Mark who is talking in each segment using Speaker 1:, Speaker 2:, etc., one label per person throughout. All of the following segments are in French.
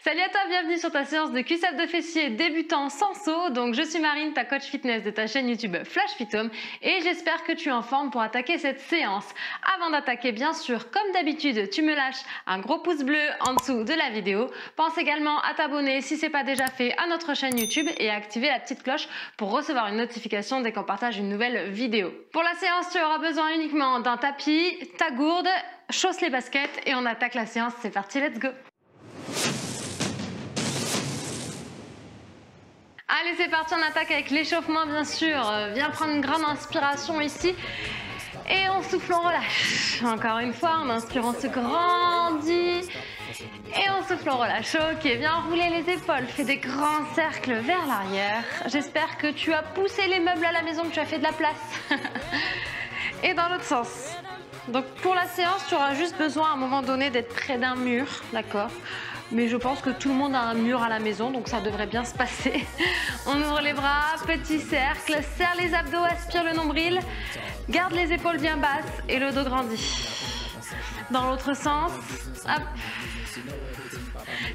Speaker 1: Salut à toi, bienvenue sur ta séance de cuisse abdos fessiers débutant sans saut. Donc je suis Marine, ta coach fitness de ta chaîne YouTube Flash Fit Home et j'espère que tu es en forme pour attaquer cette séance. Avant d'attaquer, bien sûr, comme d'habitude, tu me lâches un gros pouce bleu en dessous de la vidéo. Pense également à t'abonner si ce n'est pas déjà fait à notre chaîne YouTube et à activer la petite cloche pour recevoir une notification dès qu'on partage une nouvelle vidéo. Pour la séance, tu auras besoin uniquement d'un tapis, ta gourde, chausse les baskets et on attaque la séance. C'est parti, let's go! Allez, c'est parti, on attaque avec l'échauffement bien sûr. Viens prendre une grande inspiration ici. Et on souffle, on relâche. Encore une fois, en inspirant, on se grandit. Et on souffle, on relâche. Ok, viens enrouler les épaules. Fais des grands cercles vers l'arrière. J'espère que tu as poussé les meubles à la maison, que tu as fait de la place. Et dans l'autre sens. Donc pour la séance, tu auras juste besoin à un moment donné d'être près d'un mur, d'accord ? Mais je pense que tout le monde a un mur à la maison, donc ça devrait bien se passer. On ouvre les bras, petit cercle, serre les abdos, aspire le nombril, garde les épaules bien basses et le dos grandit. Dans l'autre sens, hop.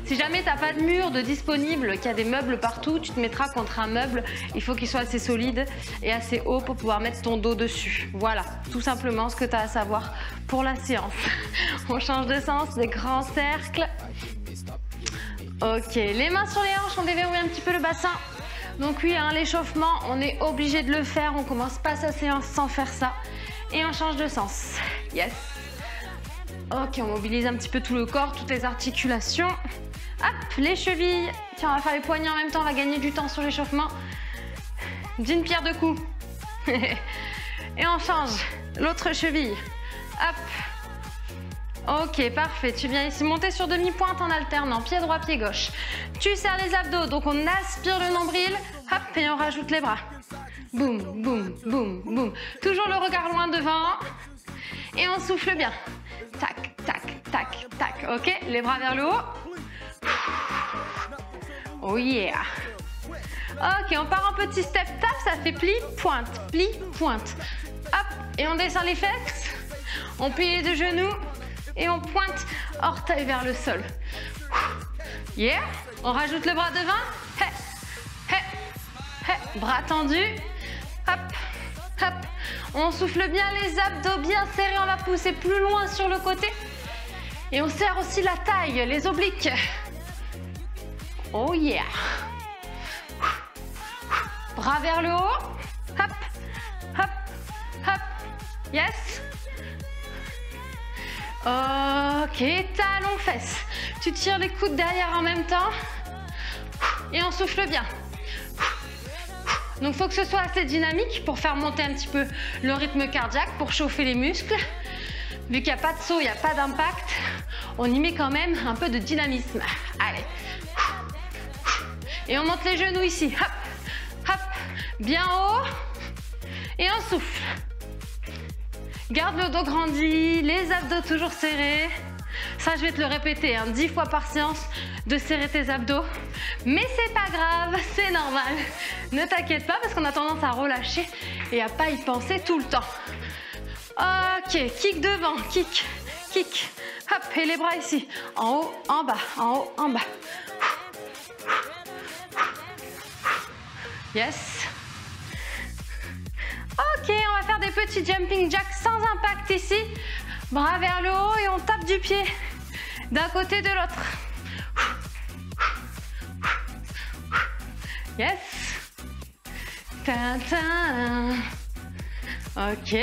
Speaker 1: Si jamais tu n'as pas de mur de disponible, qu'il y a des meubles partout, tu te mettras contre un meuble. Il faut qu'il soit assez solide et assez haut pour pouvoir mettre ton dos dessus. Voilà, tout simplement ce que tu as à savoir pour la séance. On change de sens, des grands cercles. Ok, les mains sur les hanches, on déverrouille un petit peu le bassin. Donc oui, hein, l'échauffement, on est obligé de le faire. On commence pas sa séance sans faire ça. Et on change de sens. Yes. Ok, on mobilise un petit peu tout le corps, toutes les articulations. Hop, les chevilles. Tiens, on va faire les poignets en même temps, on va gagner du temps sur l'échauffement. D'une pierre deux coups. Et on change l'autre cheville. Hop. Ok, parfait. Tu viens ici monter sur demi-pointe en alternant, pied droit, pied gauche. Tu serres les abdos, donc on aspire le nombril, hop, et on rajoute les bras. Boum, boum, boum, boum. Toujours le regard loin devant. Et on souffle bien. Tac, tac, tac, tac. Ok, les bras vers le haut. Oh yeah. Ok, on part en petit step tap, ça fait pli, pointe, pli, pointe. Hop, et on descend les fesses. On plie les deux genoux. Et on pointe orteil vers le sol. Yeah. On rajoute le bras devant. Hey, hey, hey. Bras tendus. Hop, hop. On souffle bien les abdos bien serrés. On va pousser plus loin sur le côté. Et on serre aussi la taille, les obliques. Oh yeah. Bras vers le haut. Hop, hop, hop. Yes. Ok, talons fesses. Tu tires les coudes derrière en même temps. Et on souffle bien. Donc il faut que ce soit assez dynamique pour faire monter un petit peu le rythme cardiaque, pour chauffer les muscles. Vu qu'il n'y a pas de saut, il n'y a pas d'impact, on y met quand même un peu de dynamisme. Allez. Et on monte les genoux ici. Hop, hop, bien haut. Et on souffle. Garde le dos grandi, les abdos toujours serrés. Ça, je vais te le répéter 10 fois par séance de serrer tes abdos. Mais c'est pas grave, c'est normal. Ne t'inquiète pas parce qu'on a tendance à relâcher et à pas y penser tout le temps. Ok, kick devant, kick, kick. Hop, et les bras ici. En haut, en bas, en haut, en bas. Yes. Ok, on va faire des petits jumping jacks sans impact ici. Bras vers le haut et on tape du pied d'un côté de l'autre. Yes. Tintin. Ok.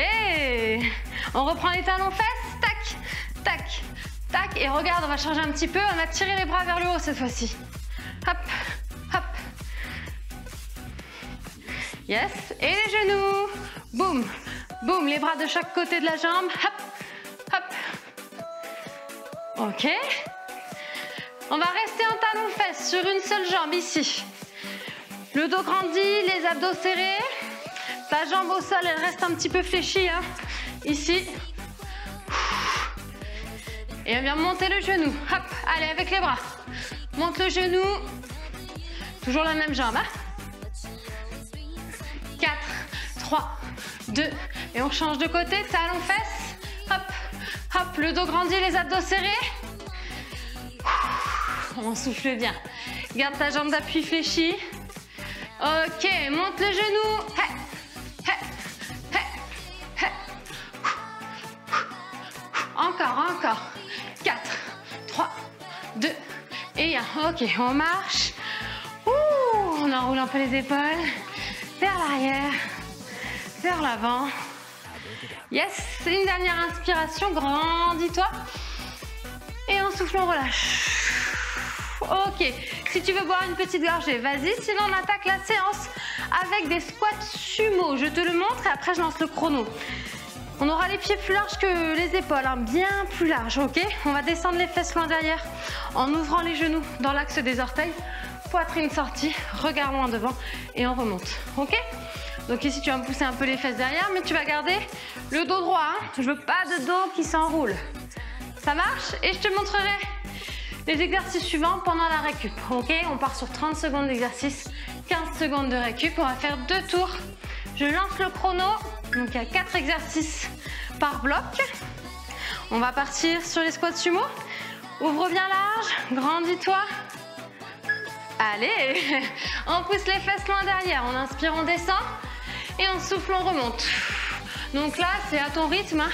Speaker 1: On reprend les talons fesses. Tac, tac, tac. Et regarde, on va changer un petit peu. On va tirer les bras vers le haut cette fois-ci. Hop, hop. Yes. Et les genoux. Boum, boum. Les bras de chaque côté de la jambe. Hop, hop. Ok. On va rester en talons fesses sur une seule jambe ici. Le dos grandit, les abdos serrés. Ta jambe au sol, elle reste un petit peu fléchie. Ici. Et on vient monter le genou. Hop, allez, avec les bras. Monte le genou. Toujours la même jambe. 4, 3, 2. Et on change de côté. Talons fesses. Hop, hop. Le dos grandit, les abdos serrés. On souffle bien. Garde ta jambe d'appui fléchie. Ok, monte le genou. Encore. 4, 3, 2 et 1. Ok, on marche. On enroule un peu les épaules. Vers l'arrière. Vers l'avant. Yes, c'est une dernière inspiration. Grandis-toi. Et on souffle, on relâche. Ok, si tu veux boire une petite gorgée, vas-y. Sinon, on attaque la séance avec des squats sumo. Je te le montre et après, je lance le chrono. On aura les pieds plus larges que les épaules, hein, bien plus larges, ok? On va descendre les fesses loin derrière en ouvrant les genoux dans l'axe des orteils. Poitrine sortie, regard loin devant et on remonte, ok? Donc ici, tu vas me pousser un peu les fesses derrière, mais tu vas garder le dos droit. Hein. Je veux pas de dos qui s'enroule. Ça marche? Et je te montrerai les exercices suivants pendant la récup, ok? On part sur 30 secondes d'exercice, 15 secondes de récup. On va faire 2 tours. Je lance le chrono. Donc il y a 4 exercices par bloc. On va partir sur les squats sumo. Ouvre bien large, grandis-toi. Allez, on pousse les fesses loin derrière. On inspire, on descend. Et on souffle, on remonte. Donc là, c'est à ton rythme. Hein.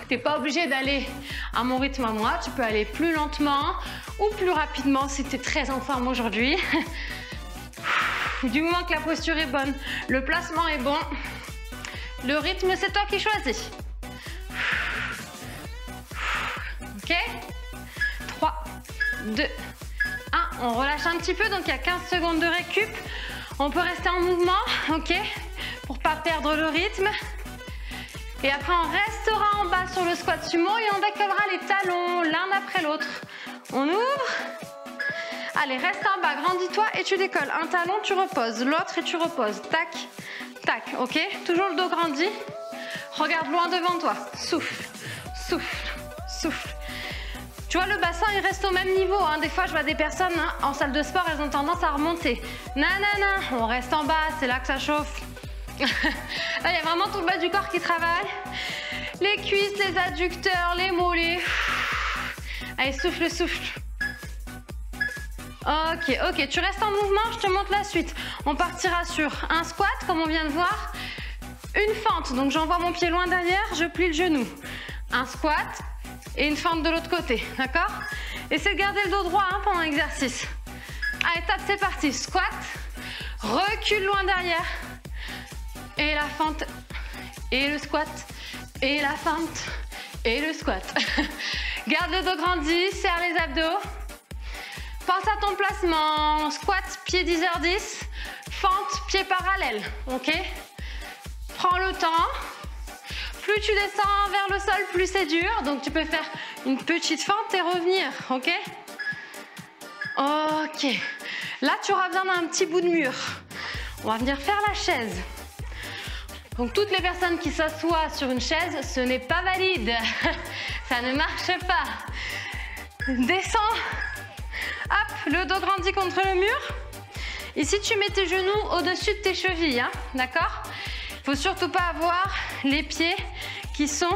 Speaker 1: T'es pas obligé d'aller à mon rythme à moi. Tu peux aller plus lentement ou plus rapidement si tu es très en forme aujourd'hui. Du moment que la posture est bonne, le placement est bon, le rythme, c'est toi qui choisis. Ok? 3, 2, 1. On relâche un petit peu, donc il y a 15 secondes de récup. On peut rester en mouvement, ok? Pour pas perdre le rythme. Et après, on restera en bas sur le squat sumo et on décollera les talons l'un après l'autre. On ouvre. Allez, reste en bas, grandis-toi et tu décolles. Un talon, tu reposes. L'autre et tu reposes. Tac, tac, ok? Toujours le dos grandi. Regarde loin devant toi. Souffle, souffle, souffle. Tu vois, le bassin, il reste au même niveau. Hein. Des fois, je vois des personnes en salle de sport, elles ont tendance à remonter. Nanana, on reste en bas, c'est là que ça chauffe. Là, il y a vraiment tout le bas du corps qui travaille. Les cuisses, les adducteurs, les mollets. Allez, souffle, souffle. Ok, tu restes en mouvement, je te montre la suite. On partira sur un squat, comme on vient de voir. Une fente, donc j'envoie mon pied loin derrière, je plie le genou. Un squat et une fente de l'autre côté, d'accord? Essaie de garder le dos droit hein, pendant l'exercice. Allez, top, c'est parti. Squat, recule loin derrière. Et la fente, et le squat, et la fente, et le squat. Garde le dos grandi, serre les abdos. Pense à ton placement, squat, pied 10h10, fente, pied parallèle, ok? Prends le temps. Plus tu descends vers le sol, plus c'est dur. Donc tu peux faire une petite fente et revenir, ok? Ok. Là, tu auras besoin d'un petit bout de mur. On va venir faire la chaise. Donc toutes les personnes qui s'assoient sur une chaise, ce n'est pas valide. Ça ne marche pas. Descends. Hop, le dos grandit contre le mur. Ici, tu mets tes genoux au-dessus de tes chevilles, hein, d'accord? Il ne faut surtout pas avoir les pieds qui sont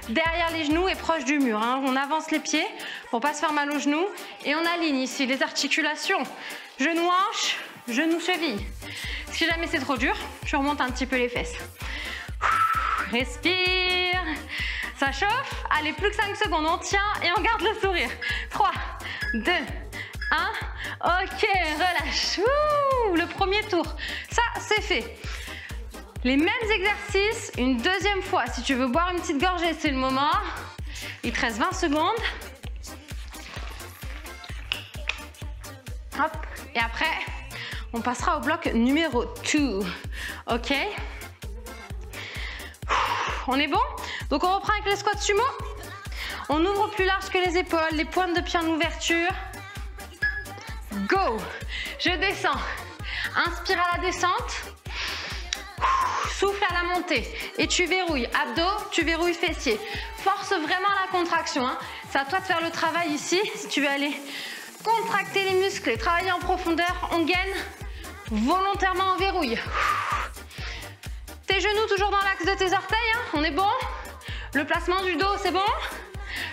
Speaker 1: derrière les genoux et proches du mur. Hein. On avance les pieds pour ne pas se faire mal aux genoux. Et on aligne ici les articulations. Genou hanche, genou cheville. Si jamais c'est trop dur, tu remontes un petit peu les fesses. Respire. Ça chauffe. Allez, plus que 5 secondes. On tient et on garde le sourire. 3, 2, 1. Ok, relâche. Ouh, le premier tour. Ça, c'est fait. Les mêmes exercices, une deuxième fois. Si tu veux boire une petite gorgée, c'est le moment. Il te reste 20 secondes. Hop. Et après, on passera au bloc numéro 2. Ok. On est bon? Donc on reprend avec les squats sumo. On ouvre plus large que les épaules, les pointes de pied en ouverture. Go! Je descends. Inspire à la descente. Souffle à la montée. Et tu verrouilles abdos, tu verrouilles fessiers. Force vraiment la contraction. Hein. C'est à toi de faire le travail ici. Si tu veux aller contracter les muscles et travailler en profondeur, on gaine volontairement en verrouille. Tes genoux toujours dans l'axe de tes orteils. Hein. On est bon? Le placement du dos, c'est bon?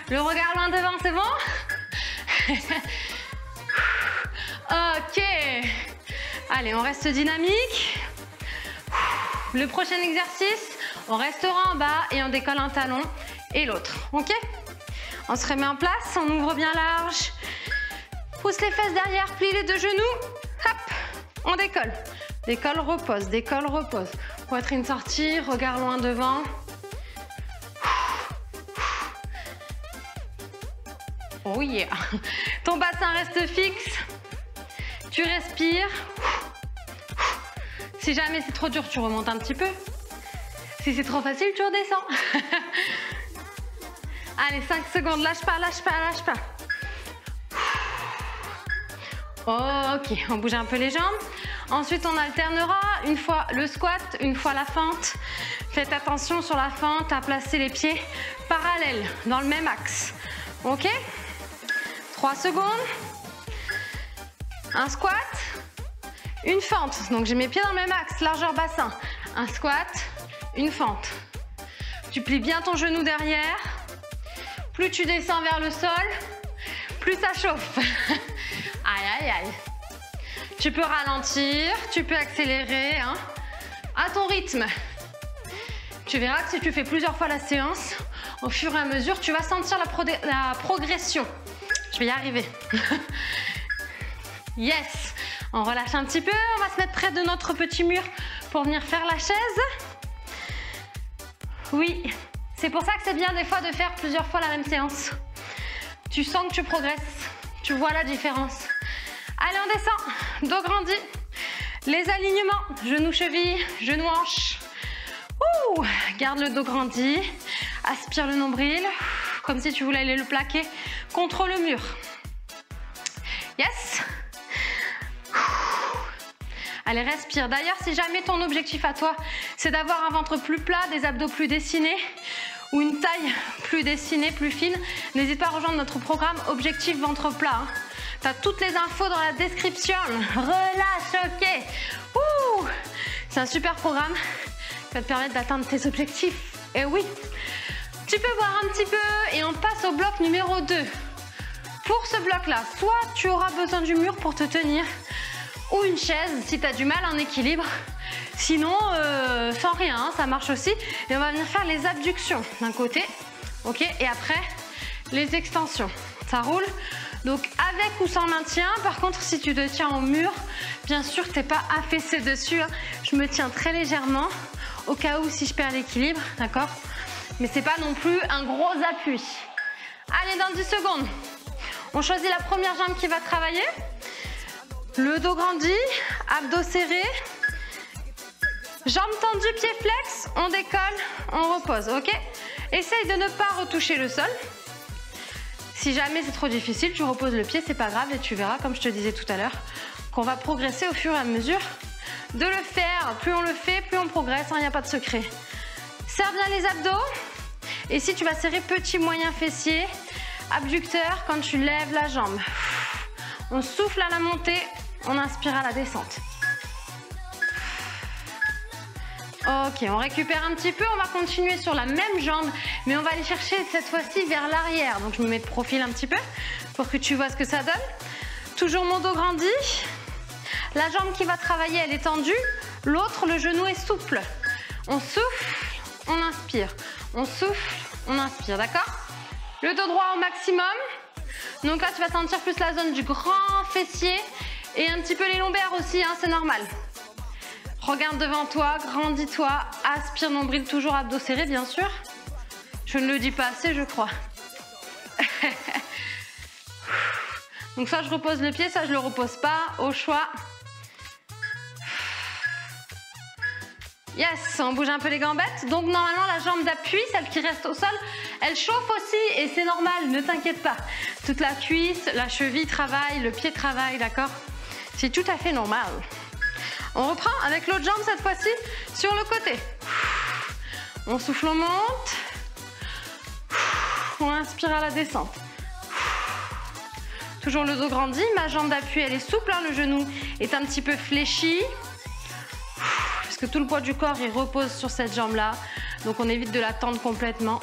Speaker 1: Le regard loin devant, c'est bon? Ok. Allez, on reste dynamique. Le prochain exercice, on restera en bas et on décolle un talon et l'autre. Ok? On se remet en place, on ouvre bien large. Pousse les fesses derrière, plie les deux genoux. Hop, on décolle. Décolle, repose, décolle, repose. Poitrine sortie, regard loin devant. Oh yeah. Ton bassin reste fixe. Tu respires. Si jamais c'est trop dur, tu remontes un petit peu. Si c'est trop facile, tu redescends. Allez, 5 secondes. Lâche pas, lâche pas, lâche pas. Ok, on bouge un peu les jambes. Ensuite, on alternera une fois le squat, une fois la fente. Faites attention sur la fente à placer les pieds parallèles dans le même axe. Ok? 3 secondes. Un squat. Une fente. Donc, j'ai mes pieds dans le même axe, largeur bassin. Un squat, une fente. Tu plies bien ton genou derrière. Plus tu descends vers le sol, plus ça chauffe. Aïe, aïe, aïe. Tu peux ralentir, tu peux accélérer, hein, à ton rythme. Tu verras que si tu fais plusieurs fois la séance, au fur et à mesure, tu vas sentir la progression. Je vais y arriver. Yes. On relâche un petit peu, on va se mettre près de notre petit mur pour venir faire la chaise. Oui, c'est pour ça que c'est bien des fois de faire plusieurs fois la même séance. Tu sens que tu progresses, tu vois la différence. Allez, on descend, dos grandi. Les alignements, genoux, chevilles, genoux, hanches. Ouh, garde le dos grandi, aspire le nombril, comme si tu voulais aller le plaquer contre le mur. Yes. Allez, respire. D'ailleurs, si jamais ton objectif à toi, c'est d'avoir un ventre plus plat, des abdos plus dessinés ou une taille plus dessinée, plus fine, n'hésite pas à rejoindre notre programme Objectif Ventre Plat. Hein. Tu as toutes les infos dans la description. Relâche, ok. Ouh, c'est un super programme qui va te permettre d'atteindre tes objectifs. Et oui, tu peux voir un petit peu et on passe au bloc numéro 2. Pour ce bloc-là, soit tu auras besoin du mur pour te tenir, ou une chaise si tu as du mal en équilibre. Sinon, sans rien, hein, ça marche aussi. Et on va venir faire les abductions d'un côté, ok, et après les extensions. Ça roule. Donc avec ou sans maintien. Par contre, si tu te tiens au mur, bien sûr, tu n'es pas affaissé dessus. Hein. Je me tiens très légèrement au cas où si je perds l'équilibre, d'accord. Mais c'est pas non plus un gros appui. Allez, dans 10 secondes, on choisit la première jambe qui va travailler. Le dos grandi, abdos serrés, jambes tendues, pieds flex, on décolle, on repose, ok? Essaye de ne pas retoucher le sol. Si jamais c'est trop difficile, tu reposes le pied, c'est pas grave et tu verras, comme je te disais tout à l'heure, qu'on va progresser au fur et à mesure de le faire. Plus on le fait, plus on progresse, il n'y a pas de secret. Serre bien les abdos et si tu vas serrer petit, moyen fessier, abducteur quand tu lèves la jambe. On souffle à la montée. On inspire à la descente. Ok, on récupère un petit peu. On va continuer sur la même jambe, mais on va aller chercher cette fois-ci vers l'arrière. Donc je me mets de profil un petit peu pour que tu vois ce que ça donne. Toujours mon dos grandi. La jambe qui va travailler, elle est tendue. L'autre, le genou est souple. On souffle, on inspire. On souffle, on inspire, d'accord? Le dos droit au maximum. Donc là, tu vas sentir plus la zone du grand fessier. Et un petit peu les lombaires aussi, hein, c'est normal. Regarde devant toi, grandis-toi, aspire nombril, toujours abdos serrés bien sûr. Je ne le dis pas assez, je crois. Donc soit je repose le pied, soit je ne le repose pas, au choix. Yes, on bouge un peu les gambettes. Donc normalement la jambe d'appui, celle qui reste au sol, elle chauffe aussi et c'est normal, ne t'inquiète pas. Toute la cuisse, la cheville travaille, le pied travaille, d'accord? C'est tout à fait normal. On reprend avec l'autre jambe cette fois-ci sur le côté. On souffle, on monte. On inspire à la descente. Toujours le dos grandi, ma jambe d'appui elle est souple, hein, le genou est un petit peu fléchi. Parce que tout le poids du corps il repose sur cette jambe-là. Donc on évite de la tendre complètement.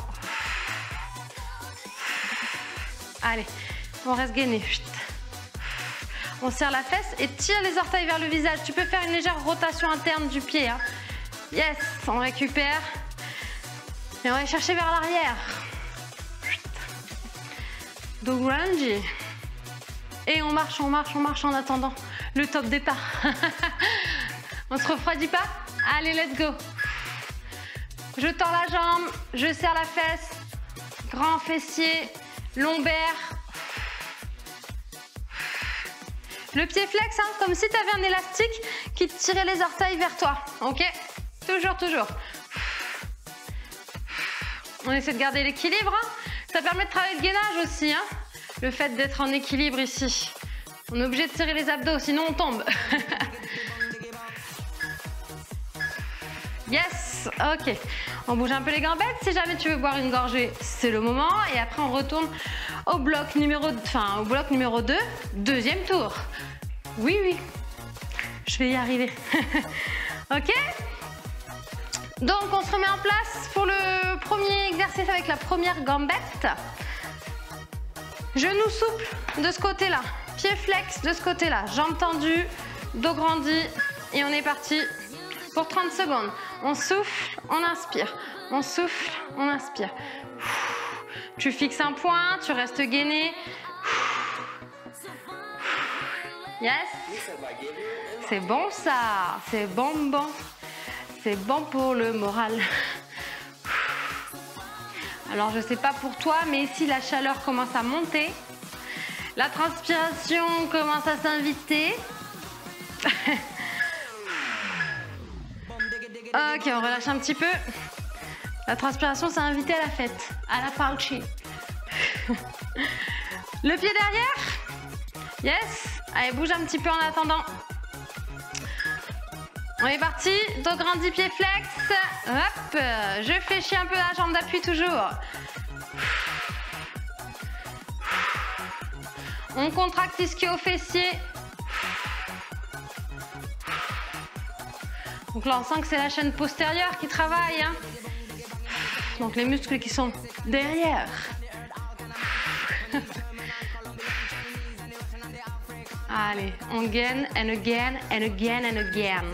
Speaker 1: Allez, On reste gainé. On serre la fesse et tire les orteils vers le visage. Tu peux faire une légère rotation interne du pied. Hein. Yes, on récupère. Et on va aller chercher vers l'arrière. Dog lunge. Et on marche en attendant le top départ. On se refroidit pas? Allez, let's go. Je tends la jambe, je serre la fesse. Grand fessier, lombaire. Le pied flex, hein, comme si tu avais un élastique qui te tirait les orteils vers toi. Ok? Toujours, toujours. On essaie de garder l'équilibre. Hein. Ça permet de travailler le gainage aussi. Hein. Le fait d'être en équilibre ici. On est obligé de serrer les abdos, sinon on tombe. Yes, ok. On bouge un peu les gambettes. Si jamais tu veux boire une gorgée, c'est le moment. Et après, on retourne au bloc numéro 2, deuxième tour. Oui, oui, je vais y arriver. Ok? Donc, on se remet en place pour le premier exercice avec la première gambette. Genou souple de ce côté-là. Pied flex de ce côté-là. Jambes tendues, dos grandi. Et on est parti pour 30 secondes. On souffle, on inspire. On souffle, on inspire. Tu fixes un point, tu restes gainé. Yes. C'est bon ça. C'est bon, bon. C'est bon pour le moral. Alors je sais pas pour toi, mais si la chaleur commence à monter, la transpiration commence à s'inviter. Ok, on relâche un petit peu. La transpiration s'est invitée à la fête, à la party. Le pied derrière. Yes. Allez, bouge un petit peu en attendant. On est parti. Dos grandi, pied flex. Hop. Je fléchis un peu la jambe d'appui toujours. On contracte ischio-fessier. Donc là, on sent que c'est la chaîne postérieure qui travaille. Hein. Donc les muscles qui sont derrière. Allez, on gaine, and again, and again, and again.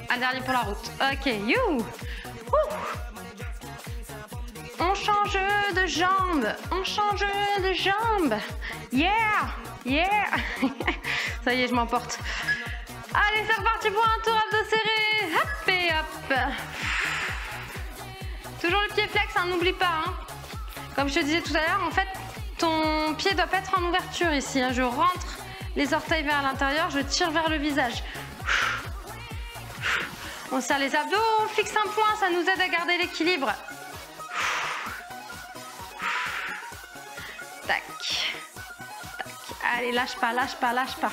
Speaker 1: Un dernier pour la route. Ok, you. On change de jambe. On change de jambe. Yeah, yeah. Ça y est, je m'emporte. Allez, c'est reparti pour un tour abdos serré. Hop et hop. Toujours le pied flex, hein, n'oublie pas. Hein. Comme je te disais tout à l'heure, en fait, ton pied doit pas être en ouverture ici. Hein. Je rentre les orteils vers l'intérieur, je tire vers le visage. On serre les abdos, on fixe un point, ça nous aide à garder l'équilibre. Tac. Tac. Allez, lâche pas, lâche pas, lâche pas.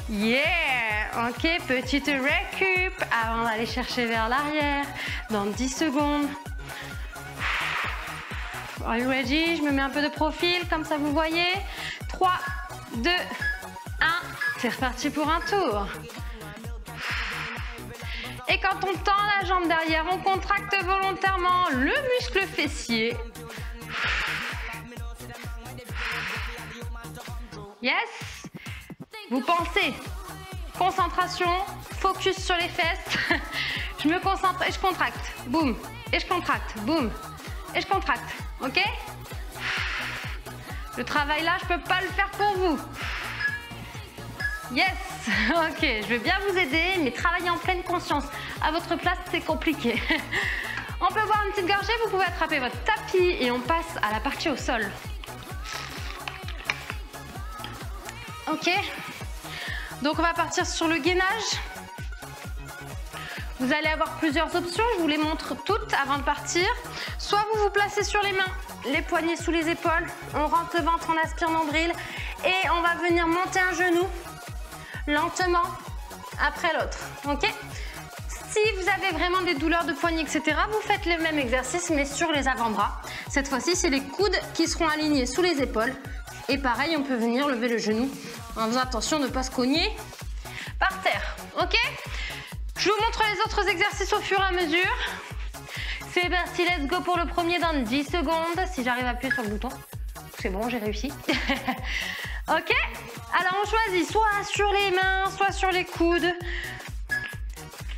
Speaker 1: Yeah! Ok, petite récup avant d'aller chercher vers l'arrière dans 10 secondes. Are you ready? Je me mets un peu de profil, comme ça vous voyez. 3, 2, 1. C'est reparti pour un tour. Et quand on tend la jambe derrière, on contracte volontairement le muscle fessier. Yes? Vous pensez, concentration, focus sur les fesses. Je me concentre et je contracte. Boum. Et je contracte. Boum. Et je contracte. Ok? Le travail là, je peux pas le faire pour vous. Yes. Ok, je vais bien vous aider, mais travailler en pleine conscience. À votre place, c'est compliqué. On peut boire une petite gorgée, vous pouvez attraper votre tapis et on passe à la partie au sol. Ok? Donc on va partir sur le gainage. Vous allez avoir plusieurs options, je vous les montre toutes avant de partir. Soit vous vous placez sur les mains, les poignets sous les épaules, on rentre le ventre, on aspire nombril et on va venir monter un genou lentement après l'autre. Ok? Si vous avez vraiment des douleurs de poignet, etc., vous faites le même exercice mais sur les avant-bras. Cette fois-ci, c'est les coudes qui seront alignés sous les épaules. Et pareil, on peut venir lever le genou en faisant attention de ne pas se cogner par terre. Ok? Je vous montre les autres exercices au fur et à mesure. C'est parti, let's go pour le premier dans 10 secondes. Si j'arrive à appuyer sur le bouton. C'est bon, j'ai réussi. Ok, alors on choisit soit sur les mains, soit sur les coudes.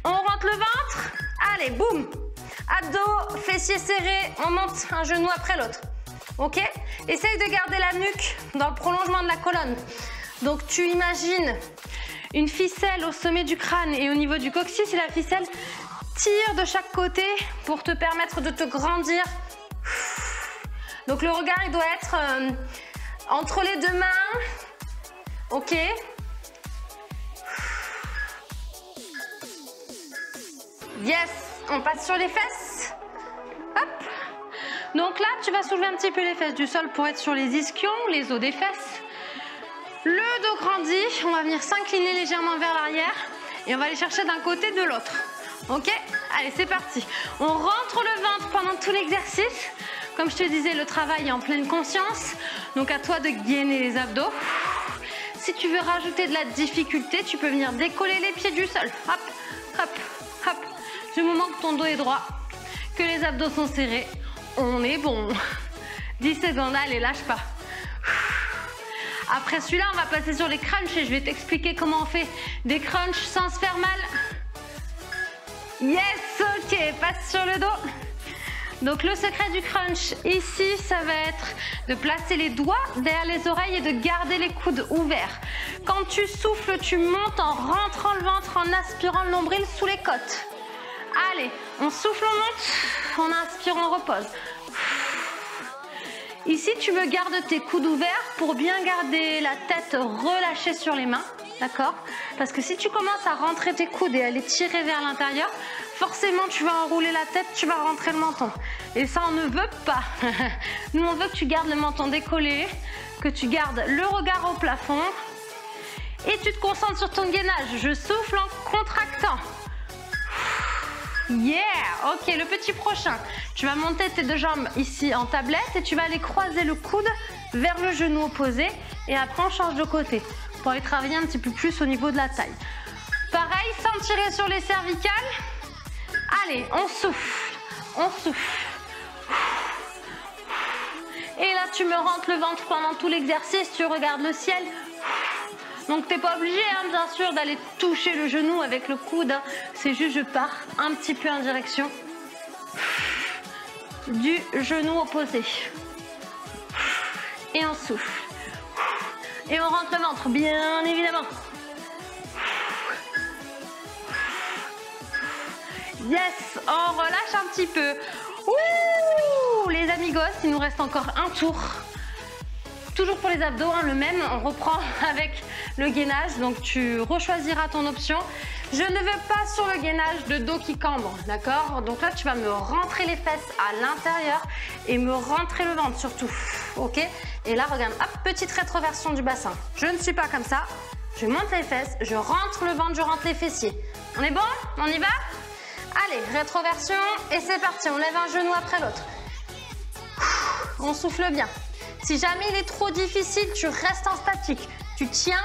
Speaker 1: On rentre le ventre. Allez, boum. Abdos, fessiers serrés, on monte un genou après l'autre. Ok, essaye de garder la nuque dans le prolongement de la colonne. Donc tu imagines une ficelle au sommet du crâne et au niveau du coccyx et la ficelle tire de chaque côté pour te permettre de te grandir. Donc le regard il doit être entre les deux mains. Ok. Yes, on passe sur les fesses. Hop. Donc là, tu vas soulever un petit peu les fesses du sol pour être sur les ischions, les os des fesses. Le dos grandit, on va venir s'incliner légèrement vers l'arrière et on va aller chercher d'un côté de l'autre. Ok? Allez, c'est parti. On rentre le ventre pendant tout l'exercice. Comme je te disais, le travail est en pleine conscience. Donc à toi de gainer les abdos. Si tu veux rajouter de la difficulté, tu peux venir décoller les pieds du sol. Hop, hop, hop. Du moment que ton dos est droit, que les abdos sont serrés, on est bon. 10 secondes, allez, lâche pas. Après celui-là, on va passer sur les crunchs et je vais t'expliquer comment on fait des crunchs sans se faire mal. Yes, ok, passe sur le dos. Donc le secret du crunch ici, ça va être de placer les doigts derrière les oreilles et de garder les coudes ouverts. Quand tu souffles, tu montes en rentrant le ventre, en aspirant le nombril sous les côtes. Allez, on souffle, on monte, on inspire, on repose. Ici, tu me gardes tes coudes ouverts pour bien garder la tête relâchée sur les mains, d'accord? Parce que si tu commences à rentrer tes coudes et à les tirer vers l'intérieur, forcément, tu vas enrouler la tête, tu vas rentrer le menton. Et ça, on ne veut pas. Nous, on veut que tu gardes le menton décollé, que tu gardes le regard au plafond et tu te concentres sur ton gainage. Je souffle en contractant. Yeah! Ok, le petit prochain. Tu vas monter tes deux jambes ici en tablette et tu vas aller croiser le coude vers le genou opposé et après on change de côté pour aller travailler un petit peu plus au niveau de la taille. Pareil, sans tirer sur les cervicales. Allez, on souffle, on souffle. Et là, tu me rentres le ventre pendant tout l'exercice, tu regardes le ciel. Donc, tu n'es pas obligé, hein, bien sûr, d'aller toucher le genou avec le coude. Hein. C'est juste, je pars un petit peu en direction du genou opposé. Et on souffle. Et on rentre le ventre, bien évidemment. Yes, on relâche un petit peu. Ouh, les amigos, il nous reste encore un tour. Toujours pour les abdos, hein, le même, on reprend avec le gainage, donc tu rechoisiras ton option. Je ne veux pas sur le gainage de dos qui cambre, d'accord? Donc là, tu vas me rentrer les fesses à l'intérieur et me rentrer le ventre surtout, ok? Et là, regarde, hop, petite rétroversion du bassin. Je ne suis pas comme ça, je monte les fesses, je rentre le ventre, je rentre les fessiers. On est bon? On y va? Allez, rétroversion et c'est parti, on lève un genou après l'autre. On souffle bien. Si jamais il est trop difficile, tu restes en statique. Tu tiens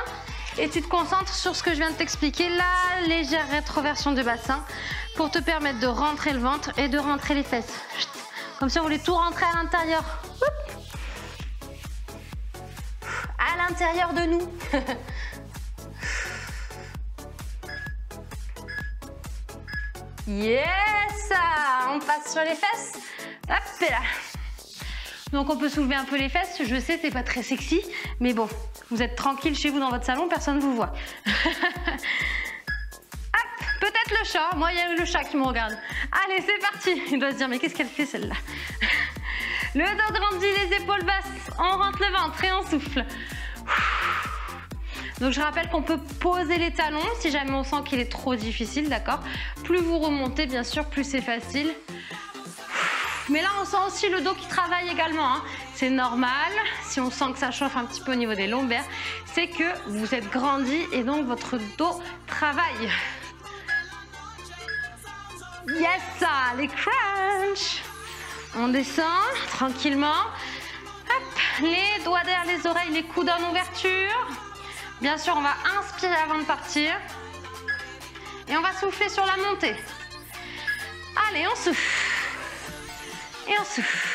Speaker 1: et tu te concentres sur ce que je viens de t'expliquer, la légère rétroversion du bassin pour te permettre de rentrer le ventre et de rentrer les fesses. Comme si on voulait tout rentrer à l'intérieur. À l'intérieur de nous. Yes! On passe sur les fesses. Hop là. Donc on peut soulever un peu les fesses, je sais c'est pas très sexy, mais bon, vous êtes tranquille chez vous dans votre salon, personne ne vous voit. Hop, peut-être le chat, moi il y a le chat qui me regarde. Allez c'est parti, il doit se dire mais qu'est-ce qu'elle fait celle-là? Le dos grandit, les épaules basses, on rentre le ventre et on souffle. Donc je rappelle qu'on peut poser les talons si jamais on sent qu'il est trop difficile, d'accord? Plus vous remontez bien sûr, plus c'est facile. Mais là, on sent aussi le dos qui travaille également. Hein. C'est normal, si on sent que ça chauffe un petit peu au niveau des lombaires, c'est que vous êtes grandi et donc votre dos travaille. Yes, ça, les crunchs. On descend tranquillement. Hop, les doigts derrière les oreilles, les coudes en ouverture. Bien sûr, on va inspirer avant de partir. Et on va souffler sur la montée. Allez, on souffle. Et on souffle.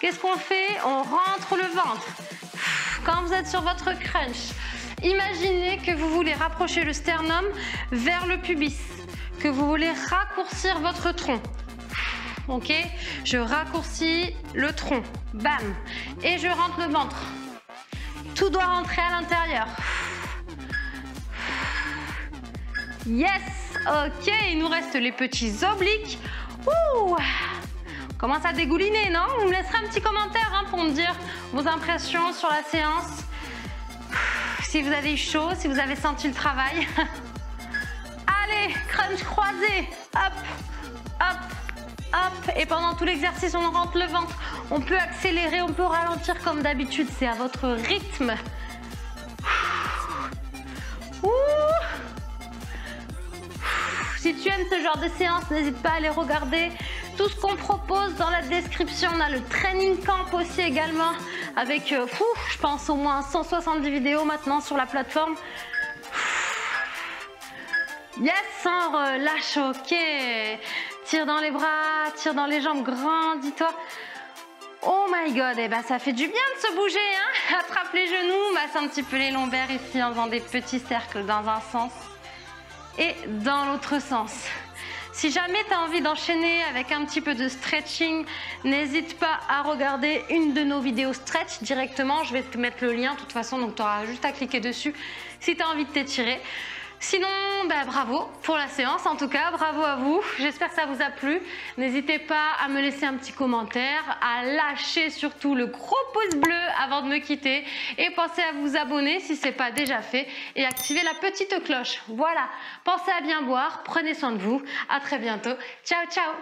Speaker 1: Qu'est-ce qu'on fait? On rentre le ventre. Quand vous êtes sur votre crunch, imaginez que vous voulez rapprocher le sternum vers le pubis, que vous voulez raccourcir votre tronc. Ok? Je raccourcis le tronc. Bam! Et je rentre le ventre. Tout doit rentrer à l'intérieur. Yes! Ok, il nous reste les petits obliques. Ouh! On commence à dégouliner, non? Vous me laisserez un petit commentaire hein, pour me dire vos impressions sur la séance. Si vous avez eu chaud, si vous avez senti le travail. Allez, crunch croisé. Hop, hop, hop. Et pendant tout l'exercice, on rentre le ventre. On peut accélérer, on peut ralentir comme d'habitude. C'est à votre rythme. Ouh. Si tu aimes ce genre de séance, n'hésite pas à aller regarder tout ce qu'on propose dans la description. On a le training camp aussi également avec, je pense, au moins 170 vidéos maintenant sur la plateforme. Yes, on relâche, ok. Tire dans les bras, tire dans les jambes, grandis-toi. Oh my god, et ben ça fait du bien de se bouger, hein. Attrape les genoux, masse un petit peu les lombaires ici en faisant des petits cercles dans un sens et dans l'autre sens. Si jamais tu as envie d'enchaîner avec un petit peu de stretching, n'hésite pas à regarder une de nos vidéos stretch directement. Je vais te mettre le lien de toute façon, donc tu auras juste à cliquer dessus si tu as envie de t'étirer. Sinon, bravo pour la séance en tout cas, bravo à vous. J'espère que ça vous a plu. N'hésitez pas à me laisser un petit commentaire, à lâcher surtout le gros pouce bleu avant de me quitter et pensez à vous abonner si ce n'est pas déjà fait et activer la petite cloche. Voilà, pensez à bien boire, prenez soin de vous. À très bientôt. Ciao, ciao.